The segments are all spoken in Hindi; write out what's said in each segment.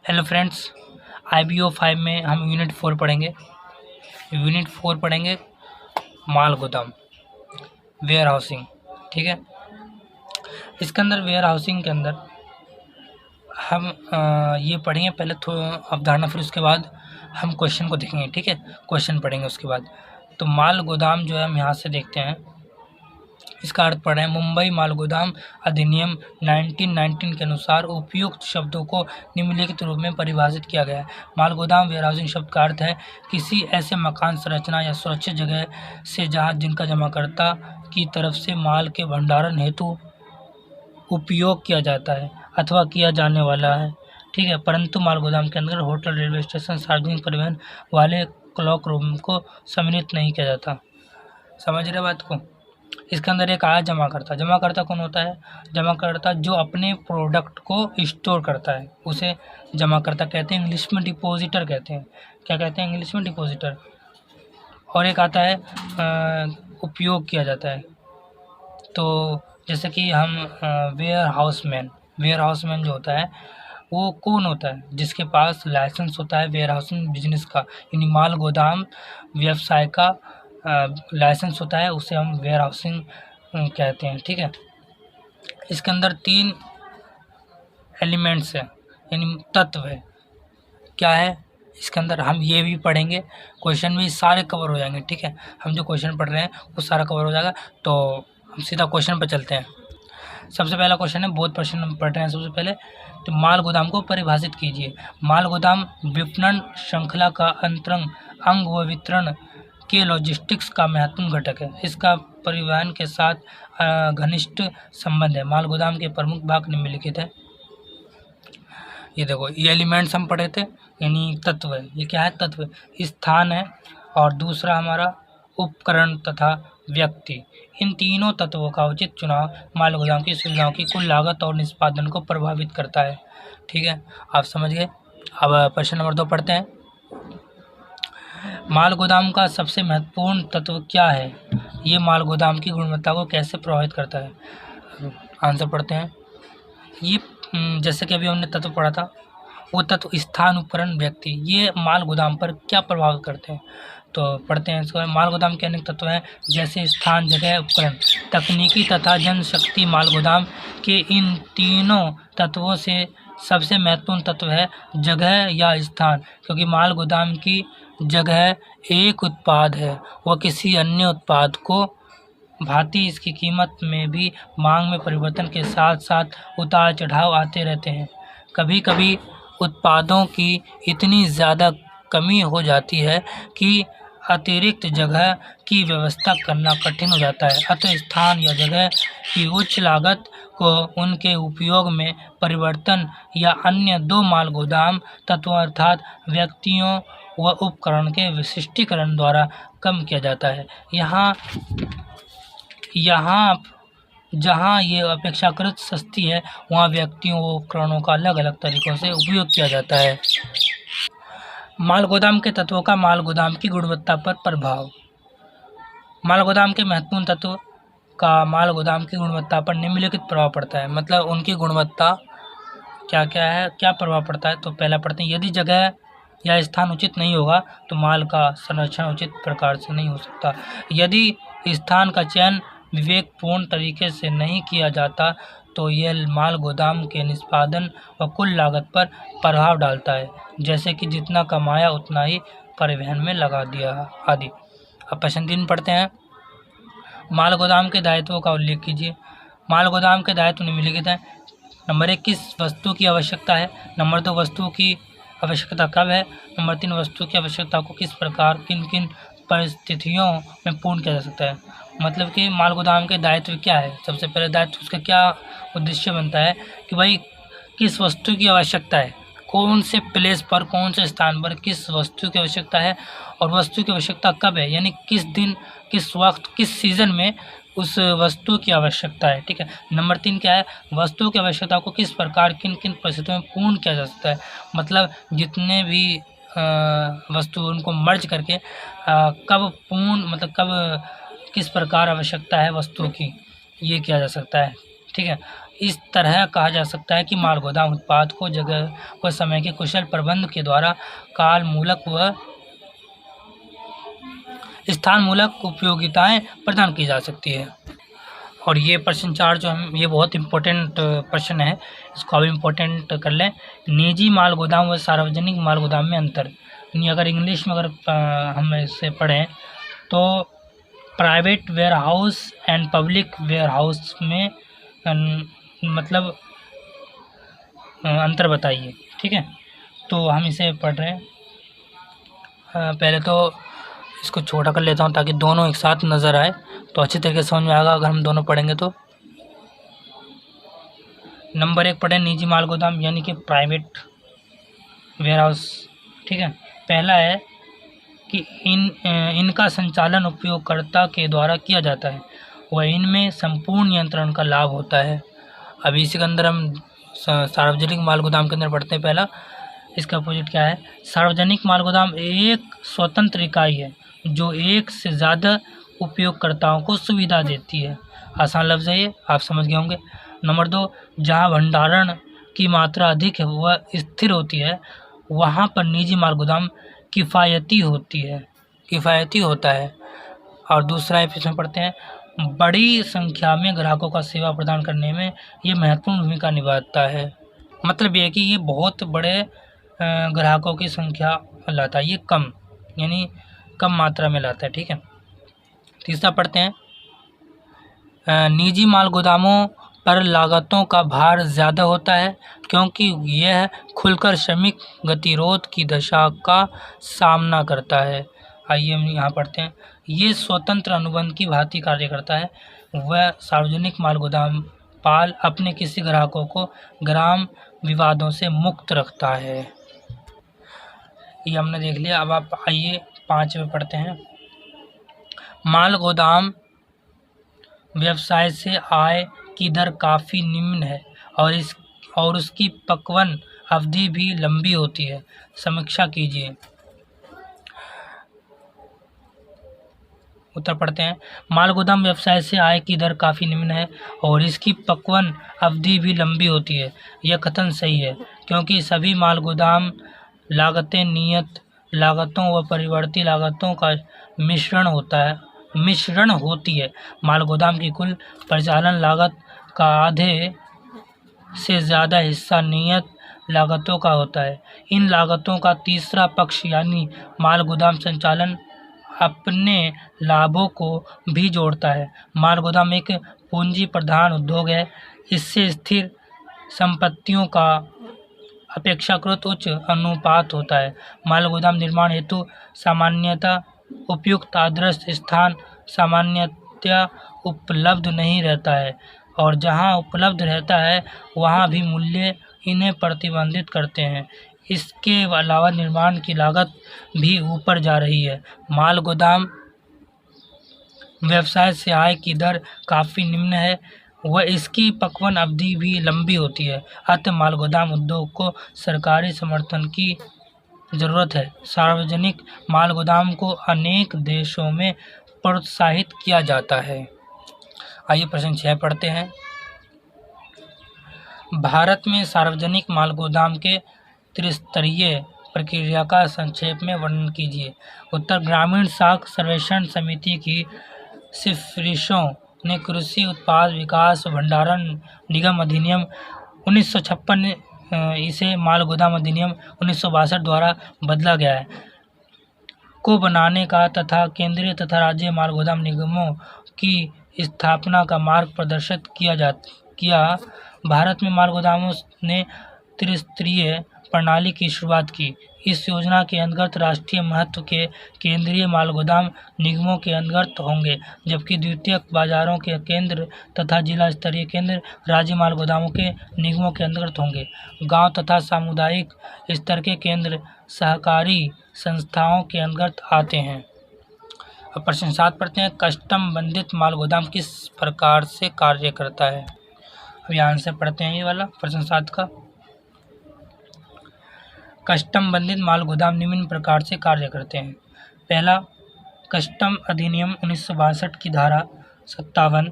हेलो फ्रेंड्स, IBO 5 में हम यूनिट 4 पढ़ेंगे। माल गोदाम, वेयर हाउसिंग। ठीक है, इसके अंदर वेयर हाउसिंग के अंदर हम ये पढ़ेंगे पहले अवधारणा, फिर उसके बाद हम क्वेश्चन को देखेंगे। ठीक है, क्वेश्चन पढ़ेंगे उसके बाद। तो माल गोदाम जो है हम यहाँ से देखते हैं, इसका अर्थ पढ़ रहे हैं। मुंबई माल गोदाम अधिनियम 1919 के अनुसार उपयुक्त शब्दों को निम्नलिखित रूप में परिभाषित किया गया है। माल गोदाम वेयरहाउसिंग शब्द का अर्थ है किसी ऐसे मकान, संरचना या सुरक्षित जगह से जहां जिनका जमाकर्ता की तरफ से माल के भंडारण हेतु उपयोग किया जाता है अथवा किया जाने वाला है। ठीक है, परंतु माल गोदाम के अंदर होटल, रेलवे स्टेशन, सार्वजनिक परिवहन वाले क्लॉक रूम को सम्मिलित नहीं किया जाता। समझ रहे बात को? इसके अंदर एक आया जमाकर्ता। जमाकर्ता कौन होता है? जमाकर्ता जो अपने प्रोडक्ट को स्टोर करता है उसे जमाकर्ता कहते हैं। इंग्लिश में डिपॉजिटर कहते हैं। क्या कहते हैं इंग्लिश में? डिपॉजिटर। और एक आता है उपयोग किया जाता है। तो जैसे कि हम वेयर हाउसमैन जो होता है वो कौन होता है? जिसके पास लाइसेंस होता है वेयर हाउसिंग बिजनेस का, यानी माल गोदाम व्यवसाय का लाइसेंस होता है, उसे हम वेयर हाउसिंग कहते हैं। ठीक है, इसके अंदर 3 एलिमेंट्स है, यानी तत्व है। क्या है इसके अंदर? हम ये भी पढ़ेंगे, क्वेश्चन में सारे कवर हो जाएंगे। ठीक है, हम जो क्वेश्चन पढ़ रहे हैं वो सारा कवर हो जाएगा। तो हम सीधा क्वेश्चन पर चलते हैं। सबसे पहला क्वेश्चन है, बहुत प्रश्न हम पढ़ रहे हैं। सबसे पहले तो माल गोदाम को परिभाषित कीजिए। माल गोदाम विपणन श्रृंखला का अंतरंग अंग व वितरण के लॉजिस्टिक्स का महत्वपूर्ण घटक है। इसका परिवहन के साथ घनिष्ठ संबंध है। माल गोदाम के प्रमुख भाग निम्नलिखित है। ये देखो, ये एलिमेंट्स हम पढ़े थे, यानी तत्व है। ये क्या है? तत्व, स्थान है, और दूसरा हमारा उपकरण तथा व्यक्ति। इन तीनों तत्वों का उचित चुनाव माल गोदाम की सुविधाओं की कुल लागत और निष्पादन को प्रभावित करता है। ठीक है, आप समझ गए। अब प्रश्न नंबर 2 पढ़ते हैं। माल गोदाम का सबसे महत्वपूर्ण तत्व क्या है? ये माल गोदाम की गुणवत्ता को कैसे प्रभावित करता है? आंसर पढ़ते हैं। ये जैसे कि अभी हमने तत्व पढ़ा था, वो तत्व स्थान, उपकरण, व्यक्ति, ये माल गोदाम पर क्या प्रभाव करते हैं? तो पढ़ते हैं इसको। माल गोदाम के अनेक तत्व हैं, जैसे स्थान, जगह, उपकरण, तकनीकी तथा जनशक्ति। माल गोदाम के इन तीनों तत्वों से सबसे महत्वपूर्ण तत्व है जगह या स्थान, क्योंकि माल गोदाम की जगह एक उत्पाद है, वह किसी अन्य उत्पाद को भांति इसकी कीमत में भी मांग में परिवर्तन के साथ साथ उतार चढ़ाव आते रहते हैं। कभी कभी उत्पादों की इतनी ज़्यादा कमी हो जाती है कि अतिरिक्त जगह की व्यवस्था करना कठिन हो जाता है। अतः स्थान या जगह की उच्च लागत को उनके उपयोग में परिवर्तन या अन्य 2 माल गोदाम तत्वों अर्थात व्यक्तियों व उपकरण के विशिष्टीकरण द्वारा कम किया जाता है। यहाँ जहाँ ये अपेक्षाकृत सस्ती है, वहाँ व्यक्तियों व उपकरणों का अलग अलग तरीक़ों से उपयोग किया जाता है। माल गोदाम के तत्वों का माल गोदाम की गुणवत्ता पर प्रभाव। माल गोदाम के महत्वपूर्ण तत्व का माल गोदाम की गुणवत्ता पर निम्नलिखित प्रभाव पड़ता है। मतलब उनकी गुणवत्ता क्या क्या है, क्या प्रभाव पड़ता है? तो पहला पढ़ते हैं। यदि जगह या स्थान उचित नहीं होगा तो माल का संरक्षण उचित प्रकार से नहीं हो सकता। यदि स्थान का चयन विवेकपूर्ण तरीके से नहीं किया जाता तो यह माल गोदाम के निष्पादन व कुल लागत पर प्रभाव डालता है, जैसे कि जितना कमाया उतना ही परिवहन में लगा दिया आदि। अब प्रश्न 3 पढ़ते हैं। माल गोदाम के दायित्वों का उल्लेख कीजिए। माल गोदाम के दायित्व निम्नलिखित हैं। नंबर 1, किस वस्तु की आवश्यकता है? नंबर 2, वस्तु की आवश्यकता कब है? नंबर 3, वस्तु की आवश्यकता को किस प्रकार, किन किन परिस्थितियों में पूर्ण किया जा सकता है? मतलब कि माल गोदाम के दायित्व क्या है? सबसे पहले दायित्व, उसका क्या उद्देश्य बनता है कि भाई किस वस्तु की आवश्यकता है, कौन से प्लेस पर, कौन से स्थान पर किस वस्तु की आवश्यकता है, और वस्तु की आवश्यकता कब है, यानी किस दिन, किस वक्त, किस सीज़न में उस वस्तु की आवश्यकता है। ठीक है। नंबर 3 क्या है? वस्तु की आवश्यकता को किस प्रकार, किन किन परिस्थितियों में पूर्ण किया जा सकता है। मतलब जितने भी वस्तु उनको मर्ज करके कब पूर्ण, मतलब कब किस प्रकार आवश्यकता है वस्तु की, ये किया जा सकता है। ठीक है, इस तरह कहा जा सकता है कि माल गोदाम उत्पाद को जगह व समय के कुशल प्रबंध के द्वारा काल मूलक व स्थान मूलक उपयोगिताएं प्रदान की जा सकती है। और ये प्रश्न 4 जो हम, ये बहुत इम्पोर्टेंट प्रश्न है, इसको अब इम्पोर्टेंट कर लें। निजी माल गोदाम व सार्वजनिक माल गोदाम में अंतर। यानी अगर इंग्लिश में अगर हम इसे पढ़ें तो private warehouse and public warehouse में मतलब अंतर बताइए। ठीक है, तो हम इसे पढ़ रहे हैं। पहले तो इसको छोटा कर लेता हूँ ताकि दोनों एक साथ नज़र आए, तो अच्छी तरीके से समझ में आएगा अगर हम दोनों पढ़ेंगे तो। नंबर 1 पढ़ें निजी माल गोदाम यानी कि प्राइवेट वेयर हाउस। ठीक है, पहला है कि इनका संचालन उपयोगकर्ता के द्वारा किया जाता है व इनमें संपूर्ण नियंत्रण का लाभ होता है। अभी इसी के अंदर हम सार्वजनिक माल गोदाम के अंदर पढ़ते हैं। पहला, इसका अपोजिट क्या है? सार्वजनिक माल गोदाम एक स्वतंत्र इकाई है जो एक से ज़्यादा उपयोगकर्ताओं को सुविधा देती है। आसान लफ्ज़ है ये, आप समझ गए होंगे। नंबर 2, जहाँ भंडारण की मात्रा अधिक है वह स्थिर होती है, वहाँ पर निजी माल गोदाम किफ़ायती होता है। और दूसरा इसमें पढ़ते हैं, बड़ी संख्या में ग्राहकों का सेवा प्रदान करने में ये महत्वपूर्ण भूमिका निभाता है। मतलब ये है कि ये बहुत बड़े ग्राहकों की संख्या लाता है, ये यानी कम मात्रा में लाता है। ठीक है, तीसरा पढ़ते हैं, निजी माल गोदामों पर लागतों का भार ज़्यादा होता है क्योंकि यह खुलकर श्रमिक गतिरोध की दशा का सामना करता है। आइए हम यहाँ पढ़ते हैं, ये स्वतंत्र अनुबंध की भांति कार्य करता है। वह सार्वजनिक माल गोदाम पाल अपने किसी ग्राहकों को ग्राम विवादों से मुक्त रखता है। ये हमने देख लिया। अब आप आइए 5 में पढ़ते हैं, माल गोदाम व्यवसाय से आय की दर काफ़ी निम्न है और उसकी पक्वन अवधि भी लंबी होती है। समीक्षा कीजिए। उत्तर पढ़ते हैं, माल गोदाम व्यवसाय से आय की दर काफ़ी निम्न है और इसकी पक्वन अवधि भी लंबी होती है। यह कथन सही है क्योंकि सभी माल गोदाम लागतें नियत लागतों व परिवर्ती लागतों का मिश्रण होती है। माल गोदाम की कुल परिचालन लागत का आधे से ज़्यादा हिस्सा नियत लागतों का होता है। इन लागतों का तीसरा पक्ष यानी माल गोदाम संचालन अपने लाभों को भी जोड़ता है। माल गोदाम एक पूंजी प्रधान उद्योग है, इससे स्थिर संपत्तियों का अपेक्षाकृत उच्च अनुपात होता है। माल गोदाम निर्माण हेतु सामान्यतः उपयुक्त आदर्श स्थान सामान्यतया उपलब्ध नहीं रहता है और जहां उपलब्ध रहता है वहां भी मूल्य इन्हें प्रतिबंधित करते हैं। इसके अलावा निर्माण की लागत भी ऊपर जा रही है। माल गोदाम व्यवसाय से आय की दर काफ़ी निम्न है व इसकी पक्वन अवधि भी लंबी होती है। अतः माल गोदाम उद्योग को सरकारी समर्थन की ज़रूरत है। सार्वजनिक माल गोदाम को अनेक देशों में प्रोत्साहित किया जाता है। आइए प्रश्न 6 पढ़ते हैं, भारत में सार्वजनिक माल गोदाम के त्रिस्तरीय प्रक्रिया का संक्षेप में वर्णन कीजिए। उत्तर, ग्रामीण साख सर्वेक्षण समिति की सिफारिशों ने कृषि उत्पाद विकास भंडारण निगम अधिनियम 1956 इसे माल गोदाम अधिनियम 1962 द्वारा बदला गया है को बनाने का तथा केंद्रीय तथा राज्य माल गोदाम निगमों की स्थापना का मार्ग प्रदर्शित किया। भारत में माल गोदामों ने त्रिस्तरीय प्रणाली की शुरुआत की। इस योजना के अंतर्गत राष्ट्रीय महत्व के केंद्रीय माल गोदाम निगमों के अंतर्गत होंगे, जबकि द्वितीयक बाजारों के केंद्र तथा जिला स्तरीय केंद्र राज्य माल गोदामों के निगमों के अंतर्गत होंगे। गांव तथा सामुदायिक स्तर के केंद्र सहकारी संस्थाओं के अंतर्गत आते हैं। अब प्रश्न 7 पढ़ते हैं, कस्टम बंधित माल गोदाम किस प्रकार से कार्य करता है। अब यहाँ से पढ़ते हैं ये वाला प्रश्न 7 का। कस्टम बंधित माल गोदाम निम्न प्रकार से कार्य करते हैं। पहला, कस्टम अधिनियम 1962 की धारा 57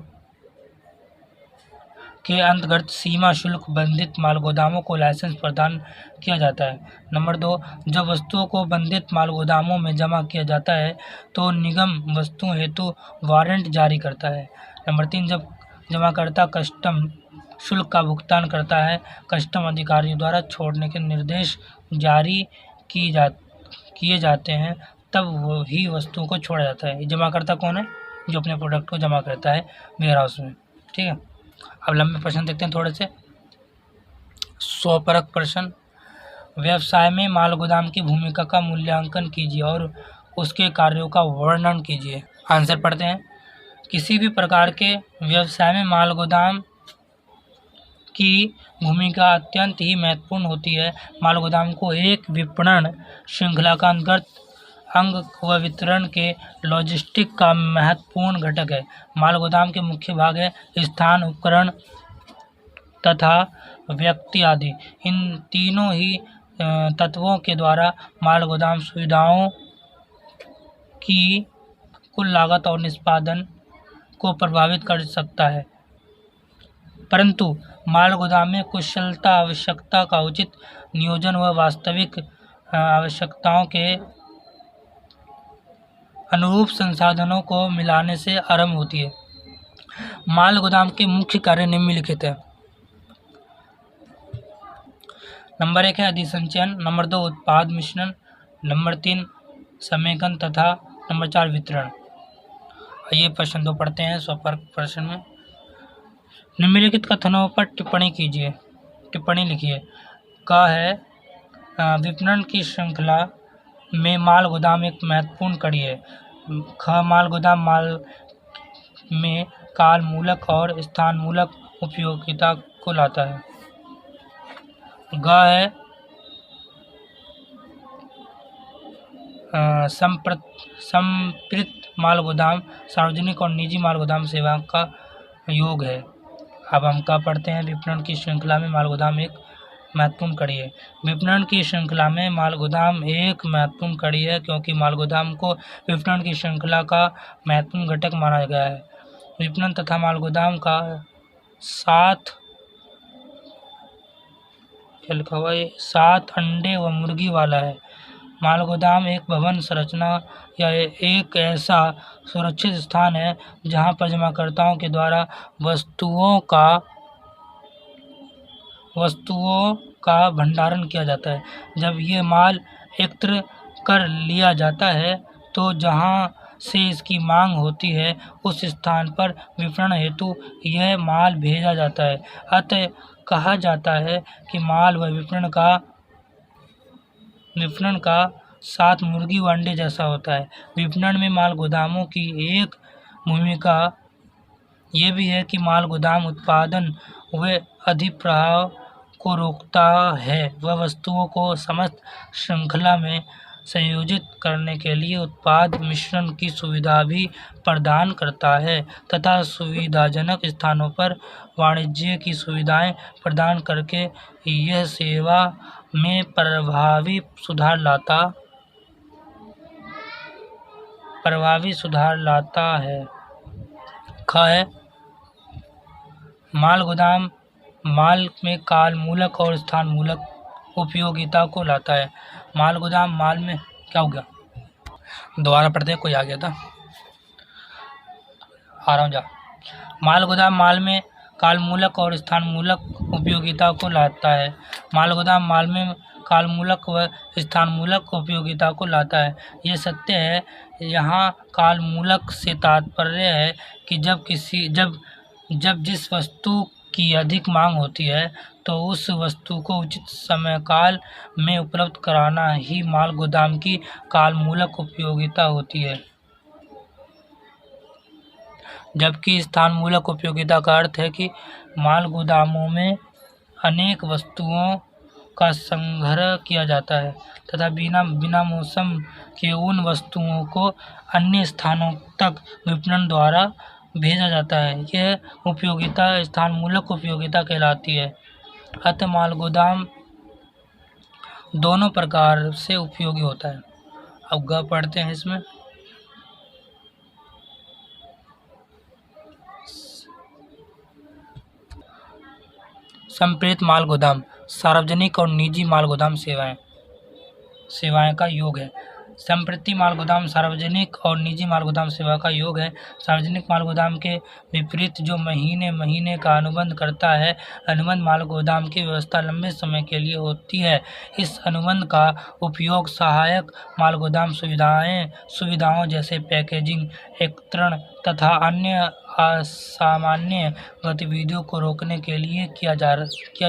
के अंतर्गत सीमा शुल्क बंधित माल गोदामों को लाइसेंस प्रदान किया जाता है। नंबर 2, जब वस्तुओं को बंधित माल गोदामों में जमा किया जाता है तो निगम वस्तुओं हेतु वारंट जारी करता है। नंबर 3, जब जमाकर्ता कस्टम शुल्क का भुगतान करता है, कस्टम अधिकारियों द्वारा छोड़ने के निर्देश जारी किए जाते हैं, तब वही वस्तुओं को छोड़ा जाता है। जमाकर्ता कौन है? जो अपने प्रोडक्ट को जमा करता है वेयर हाउस में। ठीक है, अब लंबे प्रश्न देखते हैं थोड़े से। 100 प्रश्न। व्यवसाय में माल गोदाम की भूमिका का मूल्यांकन कीजिए और उसके कार्यों का वर्णन कीजिए। आंसर पढ़ते हैं। किसी भी प्रकार के व्यवसाय में माल गोदाम की भूमिका अत्यंत ही महत्वपूर्ण होती है। माल गोदाम को एक विपणन श्रृंखला का अंतर्गत अंग व वितरण के लॉजिस्टिक का महत्वपूर्ण घटक है। माल गोदाम के मुख्य भाग है स्थान, उपकरण तथा व्यक्ति आदि। इन तीनों ही तत्वों के द्वारा माल गोदाम सुविधाओं की कुल लागत और निष्पादन को प्रभावित कर सकता है। परंतु माल गोदाम में कुशलता, आवश्यकता का उचित नियोजन व वास्तविक आवश्यकताओं के अनुरूप संसाधनों को मिलाने से आरंभ होती है। माल गोदाम के मुख्य कार्य निम्नलिखित है। नंबर 1 है अधिसंचयन, नंबर 2 उत्पाद मिश्रण, नंबर 3 समेकन तथा नंबर 4 वितरण। ये प्रश्न 2 पढ़ते हैं। 100 प्रश्न में निम्नलिखित कथनों पर टिप्पणी कीजिए, टिप्पणी लिखिए। क है विपणन की श्रृंखला में माल गोदाम एक महत्वपूर्ण कड़ी है। ख, माल गोदाम माल में काल मूलक और स्थान मूलक उपयोगिता को लाता है। ग है संप्रेरित माल गोदाम सार्वजनिक और निजी माल गोदाम सेवा का योग है। अब हम क्या पढ़ते हैं। विपणन की श्रृंखला में माल गोदाम एक महत्वपूर्ण कड़ी है। विपणन की श्रृंखला में माल गोदाम एक महत्वपूर्ण कड़ी है क्योंकि माल गोदाम को विपणन की श्रृंखला का महत्वपूर्ण घटक माना गया है। विपणन तथा माल गोदाम का सात क्या लिखा हुआ है, 7 अंडे व मुर्गी वाला है। माल गोदाम एक भवन संरचना या एक ऐसा सुरक्षित स्थान है जहां पर जमाकर्ताओं के द्वारा वस्तुओं का भंडारण किया जाता है। जब ये माल एकत्र कर लिया जाता है तो जहां से इसकी मांग होती है उस स्थान पर विपणन हेतु यह माल भेजा जाता है। अतः कहा जाता है कि माल व विपणन का साथ मुर्गी व अंडे जैसा होता है। विपणन में माल गोदामों की एक भूमिका ये भी है कि माल गोदाम उत्पादन व अधिप्रवाह को रोकता है व वस्तुओं को समस्त श्रृंखला में संयोजित करने के लिए उत्पाद मिश्रण की सुविधा भी प्रदान करता है तथा सुविधाजनक स्थानों पर वाणिज्य की सुविधाएं प्रदान करके यह सेवा में प्रभावी सुधार लाता है। ख है माल गोदाम माल में काल मूलक और स्थान मूलक उपयोगिता को लाता है। माल गोदाम माल में क्या हो गया, दोबारा पढ़ते हैं, कोई आ गया था, आ रहा हूँ जा। माल गोदाम माल में काल मूलक और स्थान मूलक उपयोगिता को लाता है। माल गोदाम माल में काल मूलक व स्थान मूलक उपयोगिता को लाता है। यह सत्य है। यहाँ काल मूलक से तात्पर्य है कि जब जिस वस्तु की अधिक मांग होती है तो उस वस्तु को उचित समय काल में उपलब्ध कराना ही माल गोदाम की काल मूलक उपयोगिता होती है। जबकि स्थान मूलक उपयोगिता का अर्थ है कि माल गोदामों में अनेक वस्तुओं का संग्रह किया जाता है तथा बिना मौसम के उन वस्तुओं को अन्य स्थानों तक विपणन द्वारा भेजा जाता है। यह उपयोगिता स्थान मूलक उपयोगिता कहलाती है। अतः माल गोदाम दोनों प्रकार से उपयोगी होता है। अब ग पढ़ते हैं। इसमें संप्रेरित माल गोदाम सार्वजनिक और निजी माल गोदाम सेवाएं का योग है। संप्रति माल गोदाम सार्वजनिक और निजी माल गोदाम सेवा का योग है। सार्वजनिक माल गोदाम के विपरीत जो महीने महीने का अनुबंध करता है, अनुबंध माल गोदाम की व्यवस्था लंबे समय के लिए होती है। इस अनुबंध का उपयोग सहायक माल गोदाम सुविधाओं जैसे पैकेजिंग, एकत्रण तथा अन्य असामान्य गतिविधियों को रोकने के लिए किया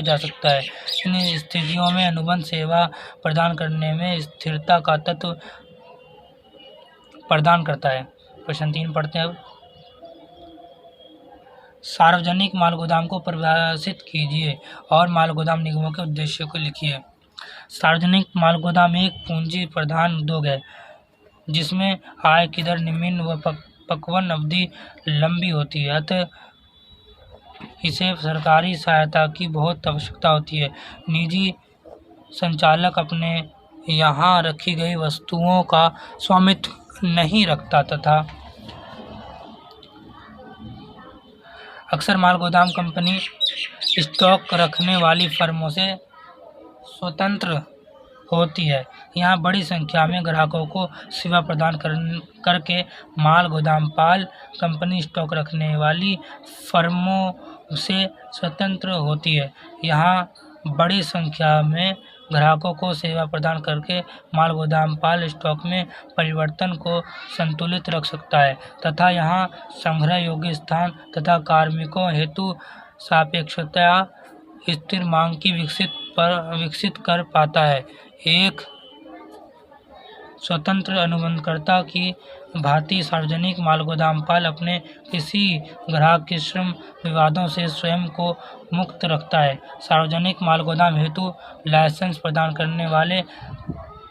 जा सकता है। इन स्थितियों में अनुबंध सेवा प्रदान करने में स्थिरता का तत्व प्रदान करता है। क्वेश्चन 3 पढ़ते हैं अब। सार्वजनिक माल गोदाम को परिभाषित कीजिए और माल गोदाम निगमों के उद्देश्यों को लिखिए। सार्वजनिक माल गोदाम एक पूंजी प्रधान उद्योग है जिसमें आय की दर निम्न व पकवन अवधि लंबी होती है, अतः इसे सरकारी सहायता की बहुत आवश्यकता होती है। निजी संचालक अपने यहाँ रखी गई वस्तुओं का स्वामित्व नहीं रखता तथा अक्सर माल गोदाम कंपनी स्टॉक रखने वाली फर्मों से स्वतंत्र होती है। यहाँ बड़ी संख्या में ग्राहकों को सेवा प्रदान करके माल गोदाम पाल कंपनी स्टॉक रखने वाली फर्मों से स्वतंत्र होती है। यहाँ बड़ी संख्या में ग्राहकों को सेवा प्रदान करके माल गोदाम पाल स्टॉक में परिवर्तन को संतुलित रख सकता है तथा यहाँ संग्रह योग्य स्थान तथा कार्मिकों हेतु सापेक्षता स्थिर मांग की विकसित कर पाता है। एक स्वतंत्र अनुबंधकर्ता की भांति सार्वजनिक माल गोदाम पाल अपने किसी ग्राहक के श्रम विवादों से स्वयं को मुक्त रखता है। सार्वजनिक माल गोदाम हेतु लाइसेंस प्रदान करने वाले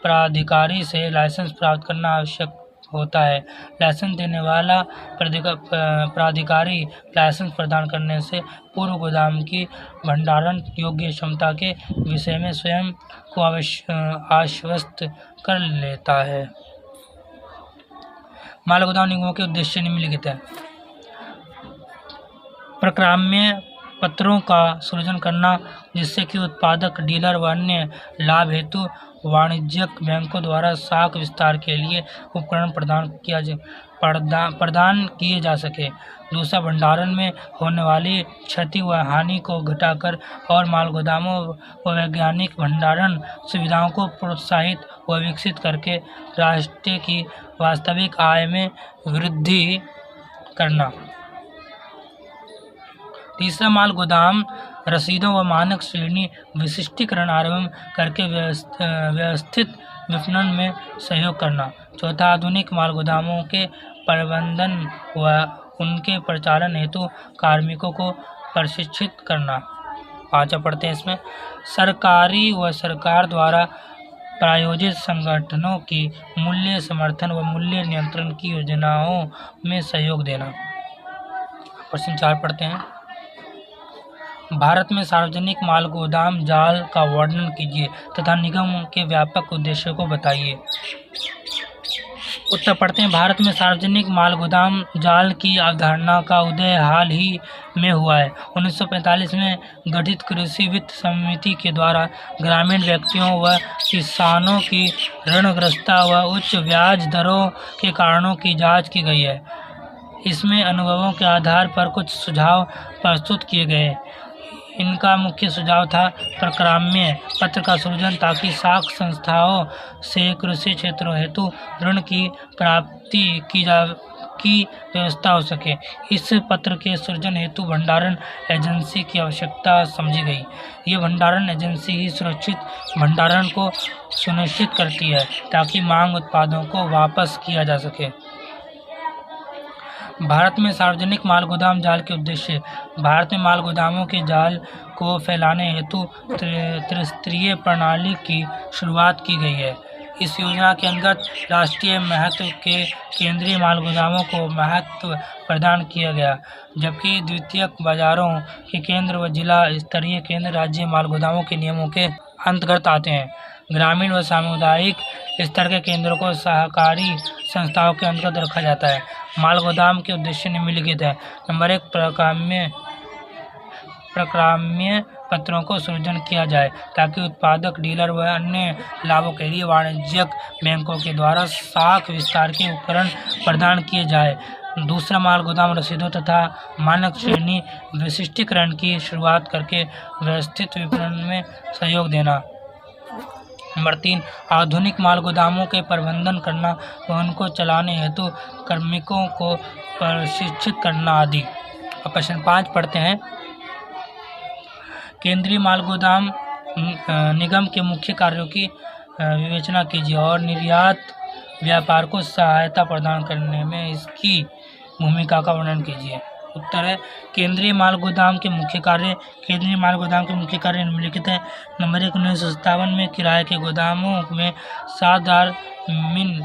प्राधिकारी से लाइसेंस प्राप्त करना आवश्यक होता है। लाइसेंस देने वाला प्राधिकारी लाइसेंस प्रदान करने से पूर्व गोदाम की भंडारण योग्य क्षमता के विषय में स्वयं को आश्वस्त कर लेता है। माल गोदाम निगमों के उद्देश्य निम्नलिखित है। प्रक्राम्य पत्रों का सृजन करना जिससे कि उत्पादक, डीलर व अन्य लाभ हेतु वाणिज्यिक बैंकों द्वारा शाख विस्तार के लिए उपकरण प्रदान किए जा सके। दूसरा, भंडारण में होने वाली क्षति व हानि को घटाकर और माल गोदामों व वैज्ञानिक भंडारण सुविधाओं को प्रोत्साहित व विकसित करके राष्ट्र की वास्तविक आय में वृद्धि करना। तीसरा, माल गोदाम रसीदों व मानक श्रेणी विशिष्टीकरण आरंभ करके व्यवस्थित विपणन में सहयोग करना। चौथा, आधुनिक माल गोदामों के प्रबंधन व उनके परिचालन हेतु कार्मिकों को प्रशिक्षित करना। पांचवा पढ़ते हैं इसमें। सरकारी व सरकार द्वारा प्रायोजित संगठनों की मूल्य समर्थन व मूल्य नियंत्रण की योजनाओं में सहयोग देना। प्रश्न 4 पढ़ते हैं। भारत में सार्वजनिक माल गोदाम जाल का वर्णन कीजिए तथा निगम के व्यापक उद्देश्यों को बताइए। उत्तर पढ़ते हैं। भारत में सार्वजनिक माल गोदाम जाल की अवधारणा का उदय हाल ही में हुआ है। 1945 में गठित कृषि वित्त समिति के द्वारा ग्रामीण व्यक्तियों व किसानों की ऋणग्रस्तता व उच्च ब्याज दरों के कारणों की जांच की गई है। इसमें अनुभवों के आधार पर कुछ सुझाव प्रस्तुत किए गए। इनका मुख्य सुझाव था प्रक्राम्य पत्र का सृजन ताकि साख संस्थाओं से कृषि क्षेत्रों हेतु ऋण की प्राप्ति की व्यवस्था हो सके। इस पत्र के सृजन हेतु भंडारण एजेंसी की आवश्यकता समझी गई। ये भंडारण एजेंसी ही सुरक्षित भंडारण को सुनिश्चित करती है ताकि मांग उत्पादों को वापस किया जा सके। भारत में सार्वजनिक माल गोदाम जाल के उद्देश्य। भारत में माल गोदामों के जाल को फैलाने हेतु त्रिस्तरीय प्रणाली की शुरुआत की गई है। इस योजना के अंतर्गत राष्ट्रीय महत्व के केंद्रीय माल गोदामों को महत्व प्रदान किया गया, जबकि द्वितीयक बाजारों के केंद्र व जिला स्तरीय केंद्र राज्य माल गोदामों के नियमों के अंतर्गत आते हैं। ग्रामीण व सामुदायिक स्तर के केंद्रों को सहकारी संस्थाओं के अंतर्गत रखा जाता है। माल गोदाम के उद्देश्य निम्नलिखित है। नंबर 1, प्रक्राम्य पत्रों को सृजन किया जाए ताकि उत्पादक, डीलर व अन्य लाभों के लिए वाणिज्यिक बैंकों के द्वारा साख विस्तार के उपकरण प्रदान किए जाए। दूसरा, माल गोदाम रसीदों तथा मानक श्रेणी विशिष्टीकरण की शुरुआत करके व्यवस्थित विपणन में सहयोग देना। नंबर 3, आधुनिक माल गोदामों के प्रबंधन करना व उनको चलाने हेतु कार्मिकों को प्रशिक्षित करना आदि। अब प्रश्न 5 पढ़ते हैं। केंद्रीय माल गोदाम निगम के मुख्य कार्यों की विवेचना कीजिए और निर्यात व्यापार को सहायता प्रदान करने में इसकी भूमिका का वर्णन कीजिए। उत्तर है, केंद्रीय माल गोदाम के मुख्य कार्य। केंद्रीय माल गोदाम के मुख्य कार्य निम्नलिखित है। नंबर 1, 1957 में किराए के गोदामों में 7,000 मिन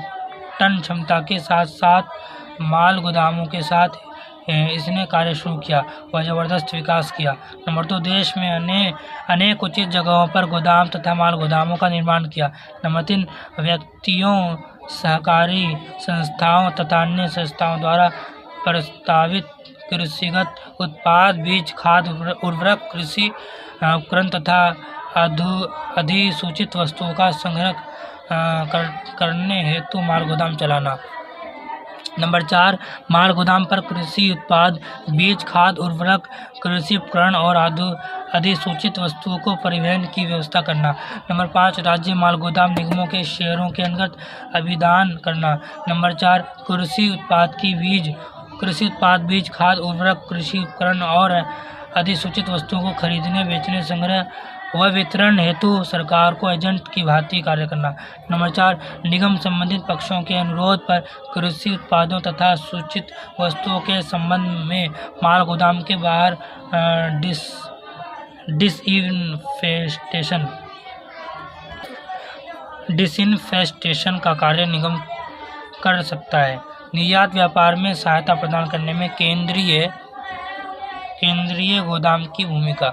टन क्षमता के साथ साथ माल गोदामों के साथ इसने कार्य शुरू किया व ज़बरदस्त विकास किया। नंबर 2, देश में अनेक उचित जगहों पर गोदाम तथा माल गोदामों का निर्माण किया। नंबर 3, व्यक्तियों, सहकारी संस्थाओं तथा अन्य संस्थाओं द्वारा प्रस्तावित कृषिगत उत्पाद, बीज, खाद, उर्वरक, कृषि उपकरण तथा अधिसूचित वस्तुओं का संग्रह करने हेतु माल गोदाम चलाना। नंबर 4, माल गोदाम पर कृषि उत्पाद, बीज, खाद, उर्वरक, कृषि उपकरण और अधिसूचित वस्तुओं को परिवहन की व्यवस्था करना। नंबर 5, राज्य माल गोदाम निगमों के शेयरों के अंतर्गत अभिदान करना। नंबर 4, कृषि उत्पाद, बीज, खाद, उर्वरक, कृषि उपकरण और अधिसूचित वस्तुओं को खरीदने, बेचने, संग्रह व वितरण हेतु सरकार को एजेंट की भांति कार्य करना। नंबर 4, निगम संबंधित पक्षों के अनुरोध पर कृषि उत्पादों तथा सूचित वस्तुओं के संबंध में माल गोदाम के बाहर डिसइंफेस्टेशन का कार्य निगम कर सकता है। निर्यात व्यापार में सहायता प्रदान करने में केंद्रीय गोदाम की भूमिका।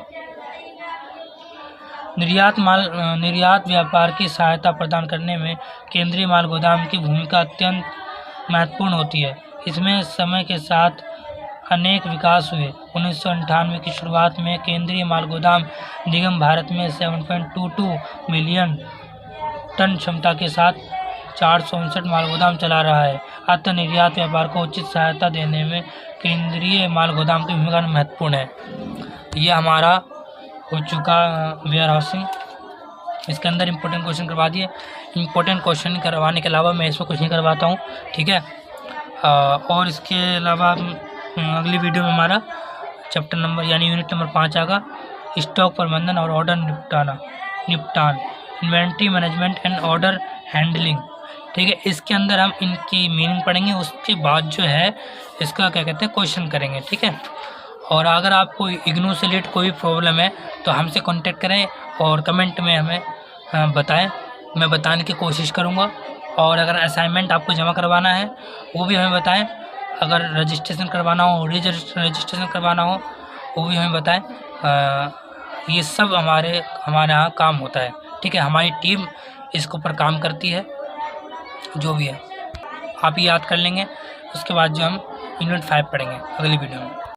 निर्यात व्यापार की सहायता प्रदान करने में केंद्रीय माल गोदाम की भूमिका अत्यंत महत्वपूर्ण होती है। इसमें समय के साथ अनेक विकास हुए। 1998 की शुरुआत में केंद्रीय माल गोदाम निगम भारत में 7.22 मिलियन टन क्षमता के साथ 459 माल गोदाम चला रहा है। अतः निर्यात व्यापार को उचित सहायता देने में केंद्रीय माल गोदाम की भूमिका महत्वपूर्ण है। यह हमारा हो चुका वेयर हाउसिंग। इसके अंदर इंपॉर्टेंट क्वेश्चन करवा दिए। इंपॉर्टेंट क्वेश्चन करवाने के अलावा मैं इसमें कुछ नहीं करवाता हूँ, ठीक है। और इसके अलावा अगली वीडियो में हमारा चैप्टर नंबर यानी यूनिट नंबर 5 आएगा, स्टॉक प्रबंधन और ऑर्डर निपटान, inventory management and order handling, ठीक है। इसके अंदर हम इनकी मीनिंग पढ़ेंगे, उसके बाद जो है इसका क्या कहते हैं क्वेश्चन करेंगे, ठीक है। और अगर आपको इग्नू से रिलेटेड कोई प्रॉब्लम है तो हमसे कांटेक्ट करें और कमेंट में हमें बताएं, मैं बताने की कोशिश करूंगा। और अगर असाइनमेंट आपको जमा करवाना है वो भी हमें बताएं। अगर रजिस्ट्रेशन करवाना हो, रजिस्ट्रेशन करवाना हो वो भी हमें बताएं। ये सब हमारे यहाँ काम होता है, ठीक है। हमारी टीम इसके ऊपर काम करती है। जो भी है आप याद कर लेंगे। उसके बाद जो हम यूनिट 5 पढ़ेंगे अगली वीडियो में।